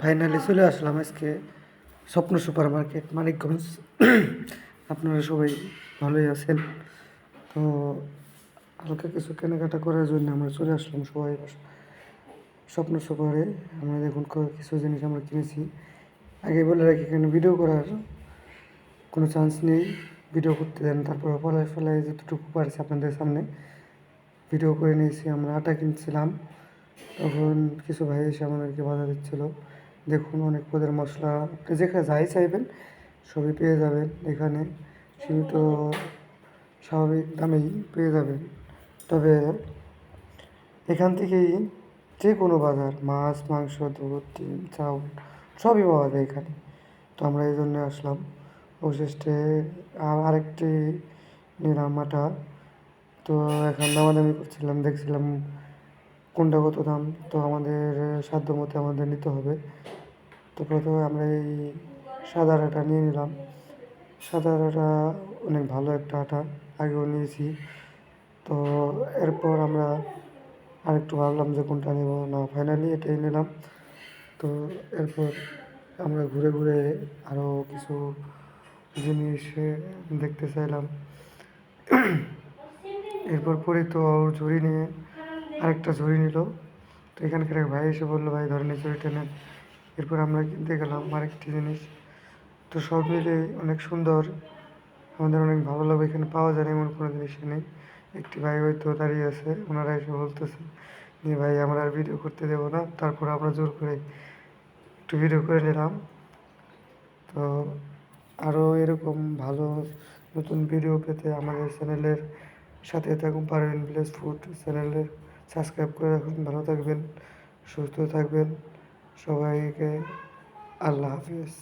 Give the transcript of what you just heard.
Finally চলে আসলাম আজকে স্বপ্ন সুপার মার্কেট মানিকগঞ্জ। আপনারা সবাই ভালোই আছেন। তো হালকা কিছু কেনাকাটা করার জন্য আমরা চলে আসলাম সবাই স্বপ্ন সুপারে। আমরা দেখুন কিছু জিনিস আমরা কিনেছি। আগে বলে রাখি, এখানে ভিডিও করার কোনো চান্স নেই। ভিডিও করতে দেন, তারপর ফলায় যতটুকু পারছি আপনাদের সামনে ভিডিও করে নিয়েছি। আমরা আটা কিনছিলাম, তখন কিছু ভাই এসে আমাদেরকে বাধা দিচ্ছিলো। দেখুন, অনেক পদের মশলা আপনি যেখানে যাই চাইবেন সবই পেয়ে যাবেন এখানে, সীমিত স্বাভাবিক দামেই পেয়ে যাবেন। তবে এখান থেকেই যে কোনো বাজার, মাছ, মাংস, দুধ, ডিম, চাউল সবই পাওয়া যায় এখানে। তো আমরা এই জন্যে আসলাম। অবশেষে আরেকটি নিলাম আটা। তো এখন দামাদামি করছিলাম, দেখছিলাম কোনটা কত দাম। তো আমাদের সাধ্য মতো আমাদের নিতে হবে। তো প্রথমে আমরা এই সাদা আটাটা নিয়ে নিলাম। সাদা আটাটা অনেক ভালো একটা আটা, আগেও নিয়েছি। তো এরপর আমরা আরেকটু ভাবলাম যে কোনটা নেব, না ফাইনালি এটাই নিলাম। তো এরপর আমরা ঘুরে ঘুরে আরও কিছু জিনিস দেখতে চাইলাম। এরপর পরে তো ঝুড়ি নিয়ে আরেকটা ঝুড়ি নিল। তো এখানকার এক ভাই এসে বললো, ভাই ধরেন এই ঝুড়িটা নেন। এরপর আমরা কিনতে গেলাম আরেকটি জিনিস। তো সব মিলে অনেক সুন্দর, আমাদের অনেক ভালো লাগবে। এখানে পাওয়া যায় না এমন কোনো জিনিস নেই। একটি ভাই হয়তো দাঁড়িয়ে আছে, ওনারা এসে বলতেছে যে ভাই আমরা আর ভিডিও করতে দেবো না। তারপর আমরা জোর করে একটু ভিডিও করে নিলাম। তো আরও এরকম ভালো নতুন ভিডিও পেতে আমাদের চ্যানেলের সাথে থাকুন, পারবেন ভিলেজ ফুড চ্যানেলের সাবস্ক্রাইব করে রাখুন। ভালো থাকবেন, সুস্থ থাকবেন। সবাইকে আল্লাহ হাফিজ।